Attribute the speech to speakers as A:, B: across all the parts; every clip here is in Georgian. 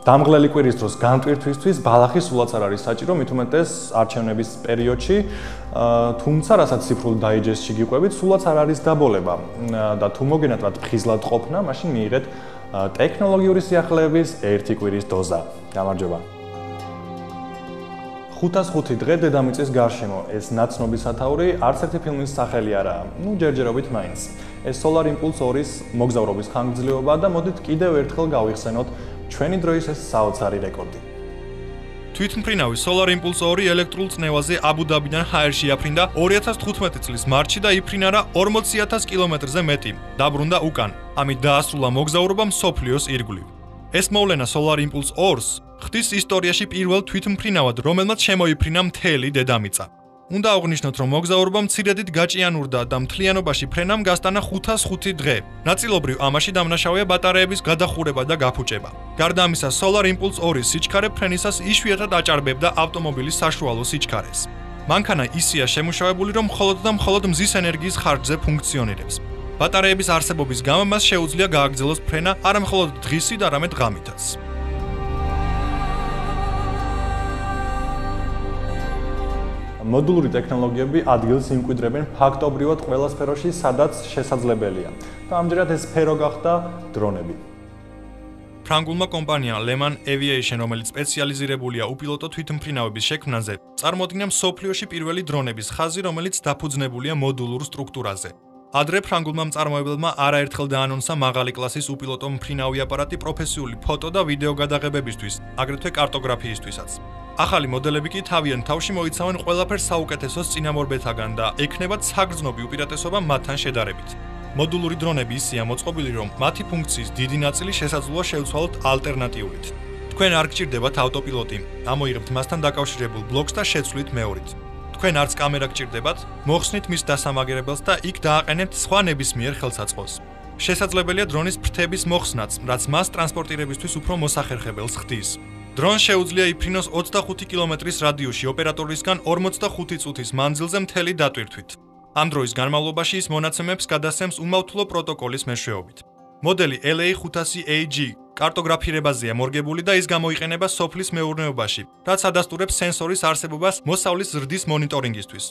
A: დამღლელი კვირის დროს განტვირთვისთვის ბალახი სულაც არ არის საჭირო, მით უმეტეს არჩევნების პერიოდში, თუმცა რასაც ციფრულ დაიჯესტში გიყვებით, სულაც არ არის დაბოლება და თუ მოგენატრად ფხიზლად ყოფნა, მაშინ მიიღეთ ტექნოლოგიური სიახლეების 1 კვირის დოზა. გამარჯობა. 505 დღე დედამიწის გარშემო, ეს ნაცნობი სათაური არც ერთი ფილმის სახელი არაა, ჯერჯერობით მაინც. ეს Solar Impulse 2-ის მოგზაურობის ხანგრძლივობაა და მოდით კიდევ ერთხელ გავიხსენოთ ჩვენი დროის ეს საოცარი რეკორდი.
B: თვითმფრინავი Solar Impulse 2 ელექტრულ წნევაზე აბუ-დაბიდან ჰაერში აფრინდა 2015 წლის მარტში და იფრინარა 40000 კილომეტრზე მეტი. დაბრუნდა უკან. ამით დაასრულა მოგზაურობა მსოფლიოს ირგვლივ. ეს მოვლენა Solar Impulse 2-ს ხდის ისტორიაში პირველ თვითმფრინავად, რომელმაც შემოიფრინა მთელი დედამიწა. უნდა აღვნიშნოთ, რომ მოგზაურობა მცირედით გაჭიანურდა და მთლიანობაში ფრენამ გასტანა 505 დღე. ნაწილობრივ ამაში დამნაშავეა ბატარეების გადახურება და გაფუჭება. გარდა ამისა, Solar Impulse 2-ის სიჩქარე ფრენისას იშვიათად აჭარბებდა ავტომობილის საშუალო სიჩქარეს. მანქანა ისეა შემუშავებული, რომ მხოლოდ და მხოლოდ მზის ენერგიის ხარჯზე ფუნქციონირებს. ბატარეების არსებობის გამო მას შეუძლია გააგრძელოს ფრენა არა მხოლოდ დღისით, არამედ ღამითაც.
A: მოდულური ტექნოლოგიები ადგილს იმკვიდრებენ ფაქტობრივად ყველა სფეროში, სადაც შესაძლებელია. და ამჯერად ეს სფერო გახდა დრონები.
B: ფრანგულმა კომპანია Leman Aviation, რომელიც სპეციალიზირებულია უპილოტო თვითმფრინავების შექმნაზე, წარმოადგინა მსოფლიოში პირველი დრონების ხაზი, რომელიც დაფუძნებულია მოდულურ სტრუქტურაზე. ადრე ფრანგულმა მწარმოებელმა არაერთხელ დაანონსა მაღალი კლასის უპილოტო მფრინავი აპარატი პროფესიული ფოტო და ვიდეო გადაღებებისთვის, აგრეთვე კარტოგრაფიისთვისაც. ახალი მოდელები კი თავიანთ თავში მოიცავენ ყველაფერს საუკეთესოს წინამორბედთაგან და ექნებათ საგრძნობი უპირატესობა მათთან შედარებით. მოდულური დრონები ისეა მოწყობილი, რომ მათი ფუნქციის დიდი ნაწილი შესაძლოა შევცვალოთ ალტერნატიულით. თქვენ არ გჭირდებათ ავტოპილოტი, ამოიღებთ მასთან დაკავშირებულ ბლოკს და შეცვლით მეორით. თქვენ არც კამერა გჭირდებათ, მოხსნით მის დასამაგერებელს და იქ დააყენებთ სხვა ნებისმიერ ხელსაწყოს. შესაძლებელია დრონის ფრთების მოხსნაც, რაც მას ტრანსპორტირებისთვის უფრო მოსახერხებელს ხდის. დრონს შეუძლია იფრინოს 25 კილომეტრის რადიუსში ოპერატორისგან 45 წუთის მანძილზე მთელი დატვირთვით. ამ დროის განმავლობაში ის მონაცემებს გადასცემს უმავთულო პროტოკოლის მეშვეობით. მოდელი LA500AG კარტოგრაფირებაზეა მორგებული და ის გამოიყენება სოფლის მეურნეობაში, რაც ადასტურებს სენსორის არსებობას მოსავლის ზრდის მონიტორინგისთვის.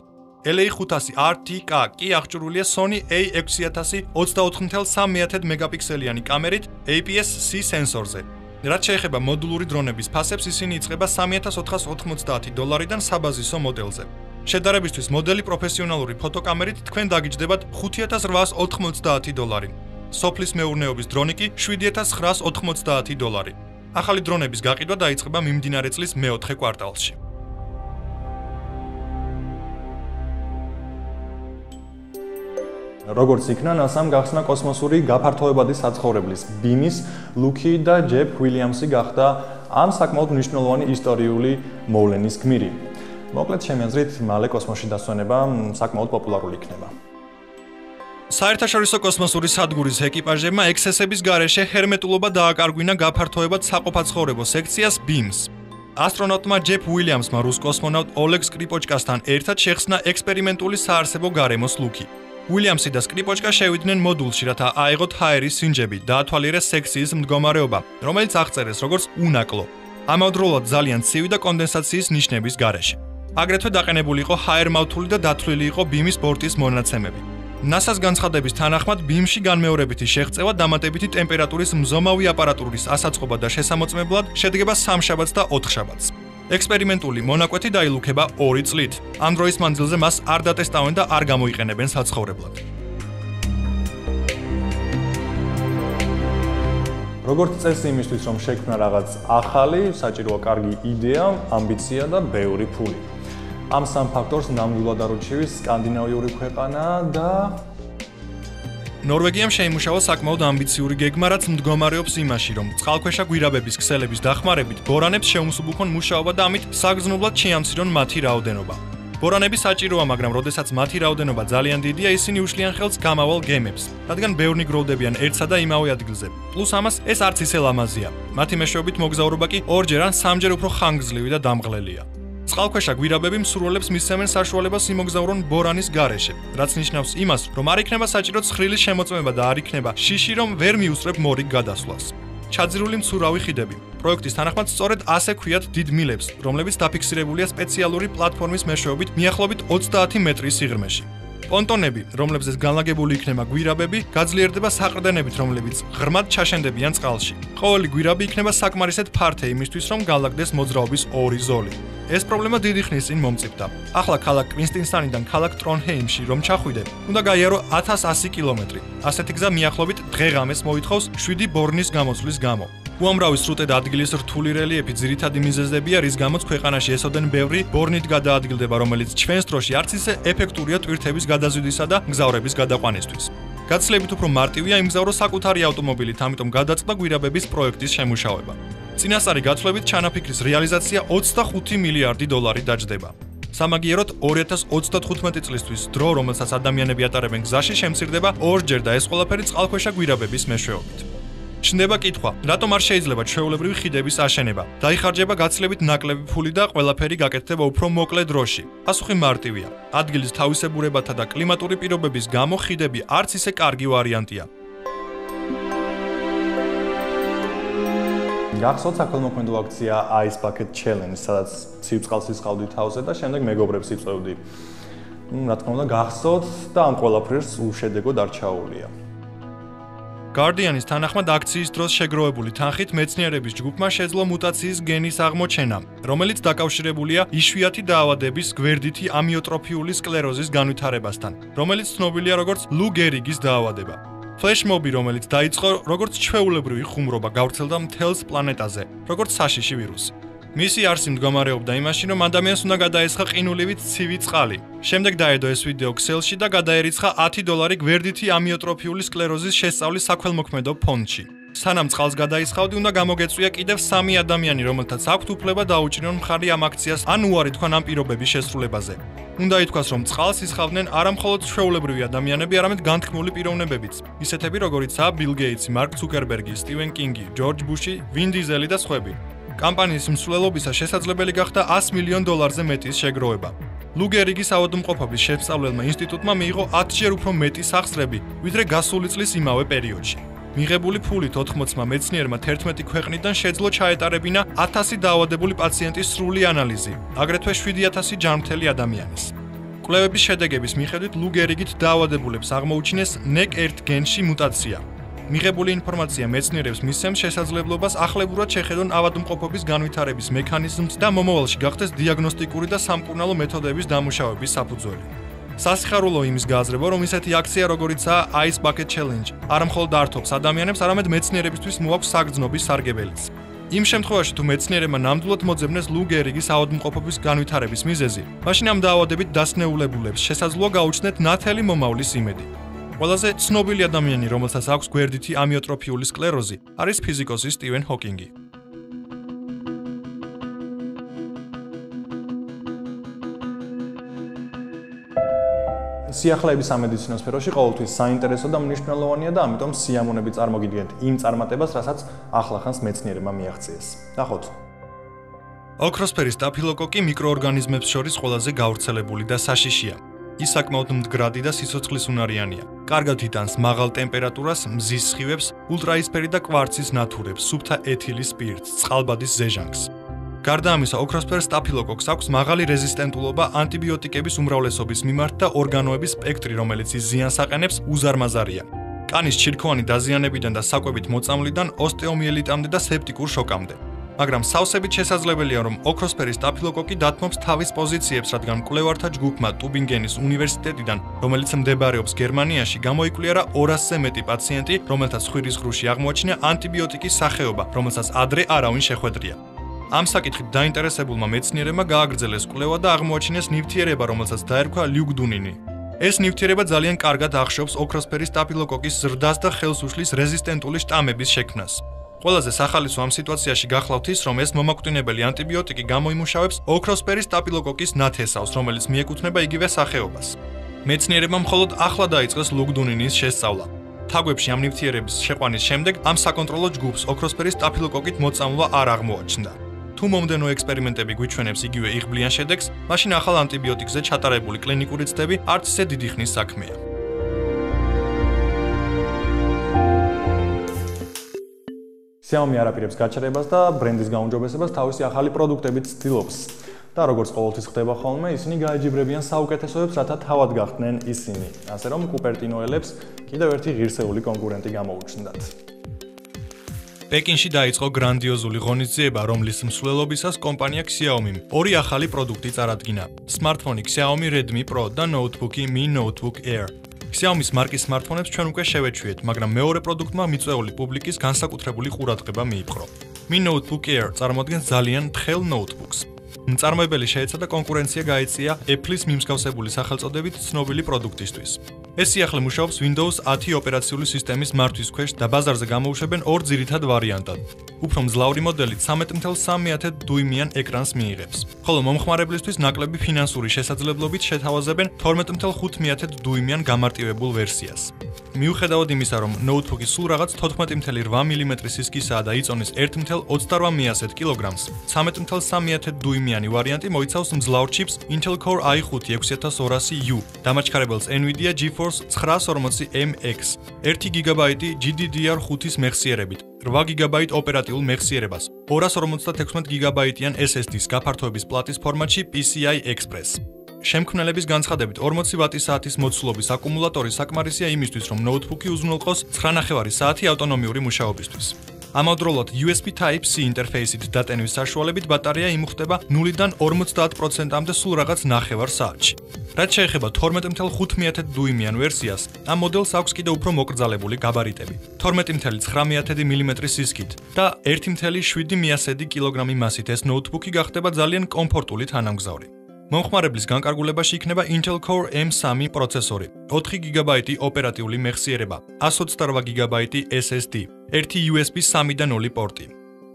B: LA500RTK კი აღჭურვილია Sony A6000 24.3 მეგაპიქსელიანი კამერით APS-C სენსორზე. რაც შეეხება მოდულური დრონების ფასებს, ისინი იწყება $3490-დან საბაზისო მოდელზე. შედარებისთვის, მოდელი პროფესიონალური ფოტოკამერით თქვენ დაგიჯდებათ $5990. სოფლის მეურნეობის დრონი კი $7990. ახალი დრონების გაყიდვა დაიწყება მიმდინარე წლის მეოთხე კვარტალში.
A: როგორც იქნა, NASA-მ გახსნა კოსმოსური გაფართოებადი საცხოვრებლის ბიმის ლუკი და ჯეფ უილიამსი გახდა ამ საკმაოდ მნიშვნელოვანი ისტორიული მოვლენის გმირი. მოკლედ ჩემი აზრით, მალე კოსმოსში დასვენება საკმაოდ პოპულარული იქნება.
B: საერთაშორისო კოსმოსური სადგურის ეკიპაჟებმა ექსესების გარეშე ჰერმეტულობა დააკარგვინა გაფართოებად საყოფაცხოვრებო სექციას BIMS. ასტრონავტმა ჯეფ უილიამსმა რუს კოსმონავტ ოლეგ სკრიპოჩკასთან ერთად შეხსნა ექსპერიმენტული საარსებო გარემოს ლუკი. უილიამსი და სკრიპოჩკა შევიდნენ მოდულში, რათა აეღოთ ჰაერის სინჯები და ათვალიერეს სექციის მდგომარეობა, რომელიც აღწერეს როგორც უნაკლო. ამავდროულად ძალიან ცივი და კონდენსაციის ნიშნების გარეშე. აგრეთვე დაყენებული იყო ჰაერმავთული და დათვლილი იყო BIMS ბორტის მონაცემები. NASA-ს განცხადების თანახმად BIMS-ში განმეორებითი შეღწევა დამატებითი ტემპერატურის მზომავი აპარატურის ასაწყობად და შესამოწმებლად შედგება 3 შაბათს და 4 შაბათს. ექსპერიმენტული მონაკვეთი დაილუქება 2 წლით. ამ დროის მანძილზე მას არ დატესტავენ და არ გამოიყენებენ საცხოვრებლად.
A: როგორც წესი იმისთვის, რომ შექმნა რაღაც ახალი, საჭიროა კარგი იდეა, ამბიცია და ბევრი ფული. ამ სამ ფაქტორს ნამდვილად არუჩივის სკანდინავიური ქვეყანა და
B: ნორვეგიამ შეიმუშავა საკმაოდ ამბიციური გეგმა, რაც მდგომარეობს იმაში, რომ წყალქვეშა გვირაბების ქსელების დახმარებით ბორანებს შეუმსუბუქონ მუშაობა და ამით საგრძნობლად შეამცირონ მათი რაოდენობა. ბორანები საჭიროა, მაგრამ როდესაც მათი რაოდენობა ძალიან დიდია, ისინი უშლიან ხელს გამავალ გემებს, რადგან ბევრნი გროვდებიან ერთსა და იმავე ადგილზე. პლუს ამას ეს არც ისე ლამაზია. მათი მეშვეობით მოგზაურობა კი 2-ჯერ ან 3-ჯერ უფრო ხანგრძლივი და დამღლელია. წყალქვეშა გვირაბები მსურველებს მისცემენ საშუალებას იმოგზაურონ ბორანის გარეშე, რაც ნიშნავს იმას, რომ არ იქნება საჭირო ცხრილის შემოწმება და არ იქნება შიში, რომ ვერ მიუსწრებ მორიგ გადასვლას. ჩაძირული მცურავი ხიდები, პროექტის თანახმად სწორედ ასე ქვიათ დიდ მილებს, რომლებიც დაფიქსირებულია სპეციალური პლატფორმის მეშვეობით მიახლოებით 30 მეტრის სიღრმეში. პონტონები, რომლებზეც განლაგებული იქნება გვირაბები, გაძლიერდება საყრდენებით, რომლებიც ღრმად ჩაშენდებიან წყალში. ყოველი გვირაბი იქნება საკმარისად ფართე იმისთვის, რომ განლაგდეს მოძრაობის ორი ზოლი. ეს პრობლემა დიდი ხნის წინ მომწიფდა. ახლა ქალაქ კრინსტინსტანიდან ქალაქ ტრონჰეიმში რომ ჩახვიდე, უნდა გაიარო 1100 კილომეტრი. ასეთი გზა მიახლოებით დღე-ღამეს მოითხოვს 7 ბორნის გამოსვლის გამო. უამრავი სრუტე და ადგილის რთული რელიეფი ძირითადი მიზეზებია, რის გამოც ქვეყანაში ესოდენ ბევრი ბორნით გადაადგილდება, რომელიც ჩვენს დროში არც ისე ეფექტურია ტვირთების გადაზიდვისა და მგზავრების გადაყვანისთვის. გაცილებით უფრო მარტივია იმგზავრო საკუთარი ავტომობილით, ამიტომ გადაწყდა გვირაბების პროექტის შემუშავება. წინასწარი გათვლებით ჩანაფიქრის რეალიზაცია 25 მილიარდი დოლარი დაჯდება. სამაგიეროდ 2035 წლისთვის დრო, რომელსაც ადამიანები ატარებენ გზაში, შემცირდება ორჯერ და ეს ყველაფერი წყალქვეშა გვირაბების მეშვეობით. ჩნდება კითხვა, რატომ არ შეიძლება ჩვეულებრივი ხიდების აშენება? დაიხარჯება გაცილებით ნაკლები ფული და ყველაფერი გაკეთდება უფრო მოკლე დროში. პასუხი მარტივია. ადგილის თავისებურებათა და კლიმატური პირობების გამო ხიდები არც ისე კარგი ვარიანტია.
A: გახსოვთ საქველმოქმედო აქცია Ice Bucket Challenge, სადაც ცივ წყალს ისყავდი თავზე და შემდეგ მეგობრებს იწვევდი. რა თქმა უნდა, გახსოვთ და ამ ყველაფერს უშედეგოდ არ ჩაუვლია.
B: Guardian-ის თანახმად აქციის დროს შეგროვებული თანხით მეცნიერების ჯგუფმა შეძლო მუტაციის გენის აღმოჩენა, რომელიც დაკავშირებულია იშვიათი დაავადების გვერდითი ამიოტროფიული სკლეროზის განვითარებასთან, რომელიც ცნობილია როგორც ლუ გერიგის დაავადება. ფლეშმობი, რომელიც დაიწყო როგორც ჩვეულებრივი ხუმრობა, გავრცელდა მთელს პლანეტაზე, როგორც საშიში ვირუსი. მისი არსი მდგომარეობდა იმაში, რომ ადამიანს უნდა გადაესხა ყინულივით ცივი წყალი. შემდეგ დაედო ეს ვიდეო ქსელში და გადაერიცხა $10 გვერდითი ამიოტროფიული სკლეროზის შესწავლის საქველმოქმედო ფონდში. სანამ წყალს გადაისხავდი, უნდა გამოგეწვია კიდევ 3 ადამიანი, რომელთაც აქვთ უფლება დაუჭირონ მხარი ამ აქციას, ან უარი თქვან ამ პირობების შესრულებაზე. უნდა ითქვას, რომ წყალს ისხავდნენ არა მხოლოდ ჩვეულებრივი ადამიანები, არამედ განთქმული პიროვნებებიც, ისეთები როგორიცაა ბილ გეიტსი, მარკ ცუკერბერგი, სტივენ კინგი, ჯორჯ ბუში, ვინ დიზელი და სხვები. კამპანიის მსვლელობისას შესაძლებელი გახდა $100 მილიონ-ზე მეტის შეგროვება. ლუ გერიგის ავადმყოფობის შესწავლელმა ინსტიტუტმა მიიღო 10-ჯერ უფრო მეტი სახსრები, ვიდრე გასული წლის იმავე პერიოდში. მიღებული ფულით 80 მეცნიერმა 11 ქვეყნიდან შეძლო ჩაეტარებინა 1000 დაავადებული პაციენტის სრული ანალიზი, აგრეთვე 7000 ჯანმრთელი ადამიანის. კვლევების შედეგების მიხედვით ლუ გერიგით დაავადებულებს აღმოუჩინეს NEC1 გენში მუტაცია. მიღებული ინფორმაცია მეცნიერებს მისცემს შესაძლებლობას ახლებურად შეხედონ ავადმყოფობის განვითარების მექანიზმს და მომავალში გახდეს დიაგნოსტიკური და სამკურნალო მეთოდების დამუშავების საფუძველი. სასიხარულო იმის გააზრება, რომ ისეთი აქცია, როგორიცაა Ice Bucket Challenge, არა მხოლოდ ართობს ადამიანებს, არამედ მეცნიერებისთვის მოაქვს საგრძნობის სარგებელიც. იმ შემთხვევაში, თუ მეცნიერებმა ნამდვილად მოძებნეს ლუ გერიგის ავადმყოფობის განვითარების მიზეზი, მაშინ ამ დაავადებით დასნეულებულებს შესაძლოა გაუჩნდეთ ნათელი მომავლის იმედი. ყველაზე ცნობილი ადამიანი, რომელსაც აქვს გვერდითი ამიოტროფიული სკლეროზი, არის ფიზიკოსი სტივენ ჰოკინგი.
A: სიახლეები სამედიცინო სფეროში ყოველთვის საინტერესო და მნიშვნელოვანია და ამიტომ სიამონები წარმოგიდგენთ იმ წარმატებას, რასაც ახლახანს მეცნიერებმა მიაღწიეს. ნახოთ.
B: ოქროსფერის სტაფილოკოკი მიკროორგანიზმებს შორის ყველაზე გავრცელებული და საშიშია. ის საკმაოდ მდგრადი და სიცოცხლის უნარიანია. კარგად იტანს მაღალ ტემპერატურას, მზის სხივებს, ულტრაისფერი და კვარცის ნათურებს, სუფთა ეთილის სპირტს, წყალბადის ზეჟანგს. გარდა ამისა, ოქროსფერს სტაფილოკოკს აქვს მაღალი რეზისტენტულობა ანტიბიოტიკების უმრავლესობის მიმართ და ორგანოების სპექტრი, რომელიც ის ზიანს აყენებს, უზარმაზარია. კანის ჩირქოვანი დაზიანებიდან და საკვებით მოწამვლიდან ოსტეომიელიტამდე და სეპტიკურ შოკამდე. მაგრამ სავსებით შესაძლებელია, რომ ოქროსფერის სტაფილოკოკი დათმობს თავის პოზიციებს, რადგან მკვლევართა ჯგუფმა ტუბინგენის უნივერსიტეტიდან, რომელიც მდებარეობს გერმანიაში, გამოიკვლიერა 200-ზე მეტი პაციენტი, რომელთაც ხვირის ღრუში აღმოაჩინა ანტიბიოტიკის სახეობა, რომელსაც ადრე არავინ შეხვედრია. ამ საკითხით დაინტერესებულმა მეცნიერებმა გააგრძელეს კვლევა და აღმოაჩინეს ნივთიერება, რომელსაც დაერქვა ლიუგდუნინი. ეს ნივთიერება ძალიან კარგად ახშობს ოქროსფერის სტაფილოკოკის ზრდას და ხელს უშლის რეზისტენტული შტამების შექმნას. ყველაზე სახალისო ამ სიტუაციაში გახლავთ ის, რომ ეს მომაკვდინებელი ანტიბიოტიკი გამოიმუშავებს ოქროსფერის სტაფილოკოკის ნათესავს, რომელიც მიეკუთვნება იგივე სახეობას. მეცნიერებმა მხოლოდ ახლა დაიწყეს ლუგდუნინის შესწავლა. თაგვებში ამ ნივთიერების შეყვანის შემდეგ ამ საკონტროლო ჯგუფს ოქროსფერის სტაფილოკოკით მოწამვლა არ აღმოაჩნდა. თუ მომდენო ექსპერიმენტები გვიჩვენებს იგივე იღბლიან შედეგს, მაშინ ახალ ანტიბიოტიკზე ჩატარებული კლინიკური ცდები არც ისე დიდი ხნის საქმეა.
A: Xiaomi არაპირებს გაჩერებას და ბრენდის გაუმჯობესებას თავისი ახალი პროდუქტებით ცდილობს. და როგორც ყოველთვის ხდება ხოლმე, ისინი გაეჯიბრებიან საუკეთესოებს, რათა თავად გახდნენ ისინი. ასე რომ კუპერტინოელებს კიდევ ერთი ღირსეული კონკურენტი გამოუჩნდათ.
B: პეკინში დაიწყო გრანდიოზული ღონისძიება, რომლის მსვლელობისას კომპანია Xiaomi-მ ორი ახალი პროდუქტი წარადგინა: სმარტფონი Xiaomi Redmi Pro და ნოუთბუქი Mi Notebook Air. Xiaomi-s მარკის სმარტფონებს ჩვენ უკვე შევეჩვიეთ, მაგრამ მეორე პროდუქტმა მიწვეული პუბლიკის განსაკუთრებული ყურადღება მიიპყრო. Mi Notebook Air წარმოადგენს ძალიან თხელ ნოუთბუქს. მწარმოებელი შეეცადა კონკურენცია გაეწია Apple-ის მიმსგავსებული სახელწოდებით ცნობილი პროდუქტისთვის. ეს სიახლე მუშაობს Windows 10 ოპერაციული სისტემის მართვის ქვეშ და ბაზარზე გამოუშვებენ ორ ძირითად ვარიანტად. უფრო მძლავრი მოდელი 13.3 დუიმიან ეკრანს მიიღებს, ხოლო მომხმარებლისთვის ნაკლები ფინანსური შესაძლებლობით შეთავაზებენ 12.5 დუიმიან გამარტივებულ ვერსიას. მიუხედავად იმისა, რომ ნოუთბუქი სულ რაღაც 14.8 მმ სისქისაა და იწონის 1.28 კილოგრამს, 13.3 დუიმიანი ვარიანტი მოიცავს მძლავრ ჩიპს Intel Core i5 6200U, დამაჩქარებელს Nvidia GeForce 940MX, 1 GB GDDR5-ის მეხსიერებით, 8 GB ოპერატიულ მეხსიერებას, 256 GB-იან SSD-ის გაფართოების პლატის ფორმატში PCI Express. შემქმნელების განცხადებით 40 ვატ-საათის მოცულობის აკუმულატორი საკმარისია იმისთვის, რომ ნოუთბუქი უზრუნველყოს 9.5 საათი ავტონომიური მუშაობისთვის. ამავდროულად USB Type-C ინტერფეისით დატენვის საშუალებით ბატარეა იმუხტება 0-დან 50%-მდე სულ რაღაც 9.5 საათში. რაც შეეხება 12.5 დუიმიან ვერსიას, ამ მოდელს აქვს კიდევ უფრო მოკრძალებული გაბარიტები, 12.9 მმ სისქით და 1.7 კილოგრამი მასით ეს ნოუთბუქი გახდება ძალიან კომფორტული თანამგზავრი. მომხმარებლის განკარგულებაში იქნება Intel Core M3 პროცესორი, 4 GB ოპერატიული მეხსიერება, 128 GB SSD, 1 USB 3.0 პორტი.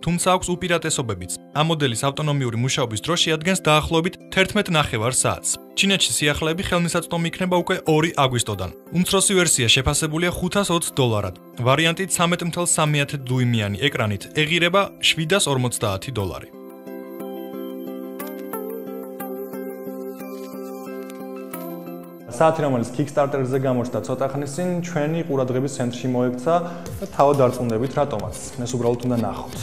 B: თუმცა აქვს უპირატესობებიც. ამ მოდელის ავტონომიური მუშაობის დრო შეადგენს დაახლოებით 11.5 საათს. ჩინეთში სიახლეები ხელმისაწვდომი იქნება უკვე 2 აგვისტოდან. უმცროსი ვერსია შეფასებულია $520. ვარიანტი 13.3 დუიმიანი ეკრანით ეღირება $750.
A: საათი, რომელიც Kickstarter-ზე გამოჩნდა ცოტა ხნის წინ, ჩვენი ყურადღების ცენტრში მოექცა და თავად დარწმუნდებით რატომაც. ეს უბრალოდ უნდა ნახოთ.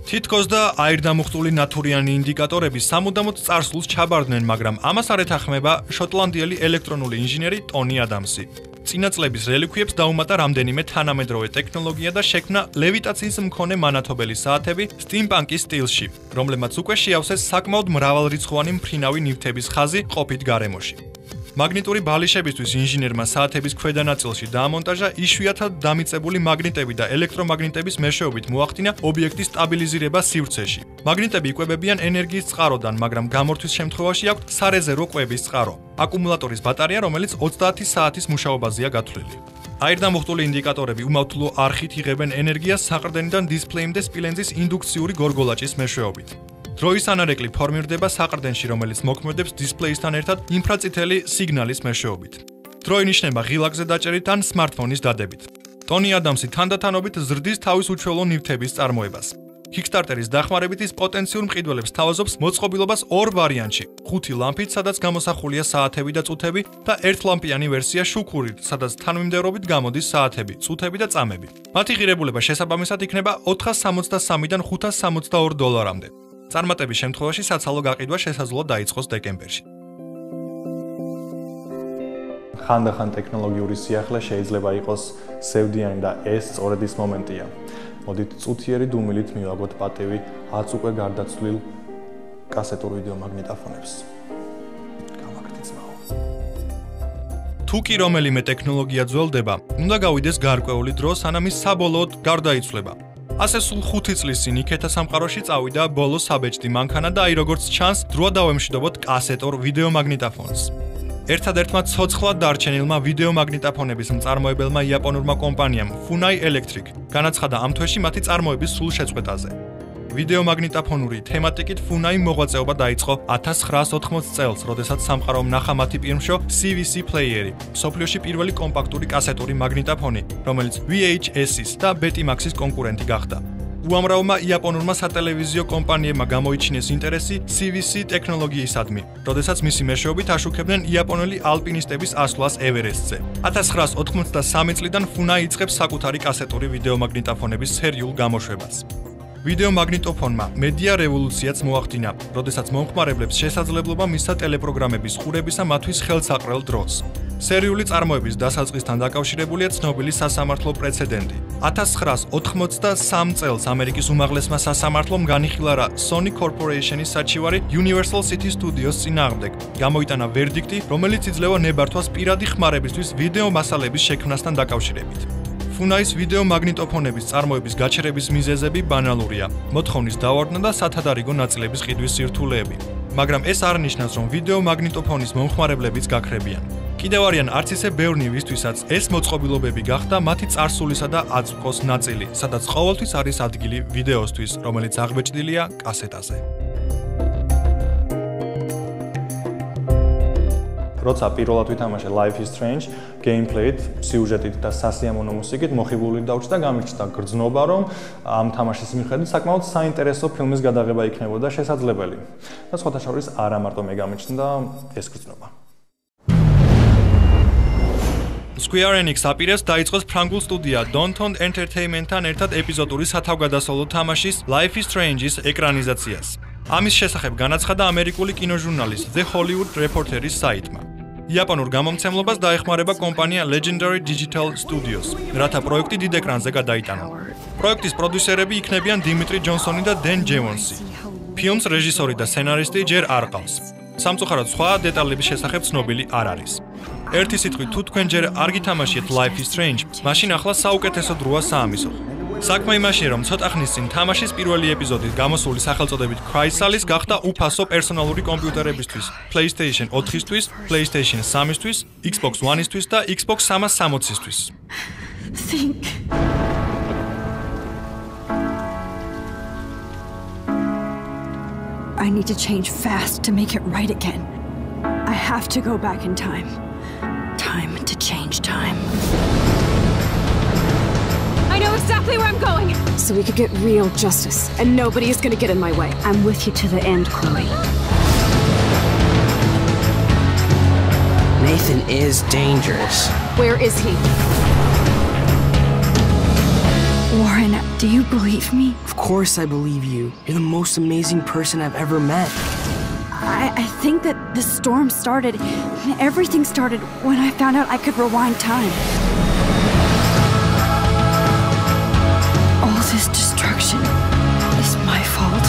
B: თითქოს და აირდამუხტული ნათურიანი ინდიკატორები სამუდამოდ წარსულს ჩაბარდნენ, მაგრამ ამას არ ეთანხმება შოტლანდიელი ელექტრონული ინჟინერი ტონი ადამსი. წინა წლების რელიქვიებს დაუმატა რამდენიმე თანამედროვე ტექნოლოგია და შექმნა ლევიტაციის მქონე მანათობელი საათები სტიმპანკის სტილში, რომლებმაც უკვე შეავსეს საკმაოდ მრავალრიცხოვანი მფრინავი ნივთების ხაზი ყოფით გარემოში. მაგნიტური ბალიშებისთვის ინჟინერმა საათების ქვედა ნაწილში დაამონტაჟა იშვიათად დამიწებული მაგნიტები და ელექტრომაგნიტების მეშვეობით მოახდინა ობიექტის სტაბილიზირება სივრცეში. მაგნიტები იკვებებიან ენერგიის წყაროდან, მაგრამ გამორთვის შემთხვევაში აქვთ სარეზერვო კვების წყარო, აკუმულატორის ბატარეა, რომელიც 30 საათის მუშაობაზეა გათვლილი. აირდამუხტული ინდიკატორები უმავთულო არხით იღებენ ენერგიას საყრდენიდან დისპლეიმდე სპილენძის ინდუქციური გორგოლაჭის მეშვეობით. დროის ანარეკლი ფორმირდება საყრდენში, რომელიც მოქმედებს დისპლეისთან ერთად ინფრაწითელი სიგნალის მეშვეობით. დრო ინიშნება ღილაკზე დაჭერით ან სმარტფონის დადებით. ტონი ადამსი თანდათანობით ზრდის თავის უჩვეულო ნივთების წარმოებას. Kickstarter-ის დახმარებით ის პოტენციურ მყიდველებს თავაზობს მოწყობილობას ორ ვარიანტში: 5 ლამპით, სადაც გამოსახულია საათები და წუთები და 1 ლამპიანი ვერსია შუქურით, სადაც თანმიმდევრობით გამოდის საათები, წუთები და წამები. მათი ღირებულება შესაბამისად იქნება $463-დან $562-მდე. წარმატების შემთხვევაში საცალო გაყიდვა შესაძლოა დაიწყოს დეკემბერში.
A: ხანდახან ტექნოლოგიური სიახლე შეიძლება იყოს სევდიანი და ეს სწორედ ის მომენტია. მოდით წუთიერი დუმილით მივაგოთ პატივი 10 უკვე გარდაცვლილ კასეტურ ვიდეო მაგნიტოფონებს. გამაგრდით ძმაო.
B: თუ კი რომელიმე ტექნოლოგია ძველდება, უნდა გავიდეს გარკვეული დრო, სანამ ის საბოლოოდ გარდაიცვლება. ასე სულ 5 წლის წინ იქეთა სამყაროში წავიდა ბოლო საბეჭდი მანქანა და აი როგორც ჩანს, დროა დავემშვიდობოთ კასეტურ ვიდეო მაგნიტოფონს. ერთადერთმა ცოცხლად დარჩენილმა ვიდეო მაგნიტოფონების მწარმოებელმა იაპონურმა კომპანიამ Funai Electric განაცხადა ამ თვეში მათი წარმოების სრულ შეწყვეტაზე. ვიდეო მაგნიტოფონური თემატიკით Funai მოღვაწეობა დაიწყო 1980 წელს, როდესაც სამყარომ ნახა მათი პირმშო CVC პლეიერი, მსოფლიოში პირველი კომპაქტური კასეტური მაგნიტოფონი, რომელიც VHS-ის და Betamax-ის კონკურენტი გახდა. უამრავმა იაპონურმა სატელევიზიო კომპანიებმა გამოიჩინეს ინტერესი CVC ტექნოლოგიისადმი, როდესაც მისი მეშვეობით აშუქებდნენ იაპონელი ალპინისტების ასვლას ევერესტზე. 1993 წლიდან ფუნა იწყებს საკუთარი კასეტური ვიდეომაგნიტოფონების სერიულ გამოშვებას. ვიდეომაგნიტოფონმა მედია რევოლუციაც მოახდინა, როდესაც მომხმარებლებს შესაძლებლობა მისცა ტელეპროგრამების ყურებისა მათთვის ხელსაყრელ დროს. სერიული წარმოების დასაწყისთან დაკავშირებულია ცნობილი სასამართლო პრეცედენტი. 1983 წელს ამერიკის უმაღლესმა სასამართლომ განიხილა რა Sony Corporation-ის საჩივარი Universal City Studios წინააღმდეგ. გამოიტანა ვერდიქტი, რომელიც იძლევა ნებართვას პირადი ხმარებისთვის ვიდეო მასალების შექმნასთან დაკავშირებით. ფუნაის ვიდეომაგნიტოფონების წარმოების გაჩერების მიზეზები ბანალურია. მოთხოვნის დავარდნა და სათადარიგო ნაწილების ყიდვის სირთულეები. მაგრამ ეს არ ნიშნავს, რომ ვიდეომაგნიტოფონის მომხმარებლებიც გაქრებიან. კიდევ არიან არც ისე ბევრნი, ვისთვისაც ეს მოწყობილობები გახდა მათი წარსულისა და აწმყოს ნაწილი, სადაც ყოველთვის არის ადგილი ვიდეოსთვის, რომელიც აღბეჭდილია კასეტაზე.
A: როცა პირველად ვითამაშე Life is Strange, gameplay-ით, სიუჟეტით და სასიამოვნო მუსიკით მოხიბლული დავჭი და გამიჩნდა გრძნობა, რომ ამ თამაშის მიხედვით საკმაოდ საინტერესო ფილმის გადაღება იქნებოდა შესაძლებელი. და სხვათა შორის არა მარტო მე გამიჩნდა ეს გრძნობა.
B: Square Enix აპირებს დაიწყოს ფრანგულ სტუდია Downton Entertainment-თან ერთად ეპიზოდური სათავგადასავლო თამაშის Life is Strange-ის ეკრანიზაციას. ამის შესახებ განაცხადა ამერიკული კინოჟურნალის The Hollywood Reporter-ის საიტმა. იაპონურ გამომცემლობას დაეხმარება კომპანია Legendary Digital Studios, რათა პროექტი დიდ ეკრანზე გადაიტანონ. პროექტის პროდიუსერები იქნებიან დიმიტრი ჯონსონი და დენ ჯეონსი. ფილმს რეჟისორი და სცენარისტი ჯერ არ ყავს. სამწუხაროდ სხვა დეტალების შესახებ ცნობილი არ არის. ერთი სიტყვით, თუ თქვენ ჯერ არ გითამაშიეთ Life is Strange, მაშინ ახლა საუკეთესო დროა საამისოდ. საქმე იმაშია, რომ ცოტა ხნის წინ თამაშის პირველი ეპიზოდით გამოსული სახელწოდებით Crysalis გახდა უფასო პერსონალური კომპიუტერებისთვის, PlayStation 4-ისთვის, PlayStation 3-ისთვის, Xbox One-ისთვის და Xbox 360-ისთვის.
C: Think. I need to change fast to make it right again. I have to go back in time. Time to change time. I know exactly where I'm going!
D: So we could get real justice, and nobody is gonna get in my way.
C: I'm with you to the end, Chloe.
E: Nathan is dangerous.
D: Where is he?
C: Warren, do you believe me?
E: Of course I believe you. You're the most amazing person I've ever met.
C: I think that the storm started, everything started when I found out I could rewind time. All this destruction is my fault.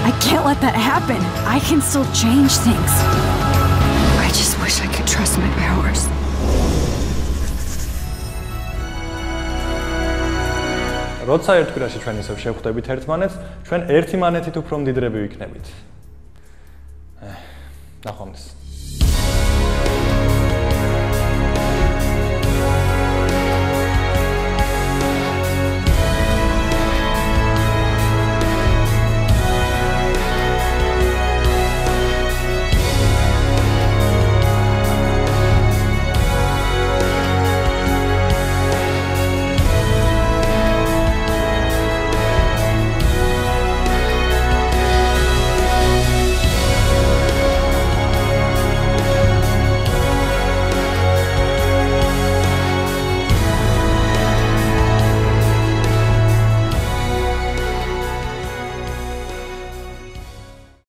C: I can't let that happen. I can still change things. I just wish I could trust my powers.
A: როცა ერთ კვირაში ჩვენ ისევ შევხვდებით ერთმანეთს, ჩვენ ერთი მანეთით უფრო მდიდრები ვიქნებით. ნახვამდის.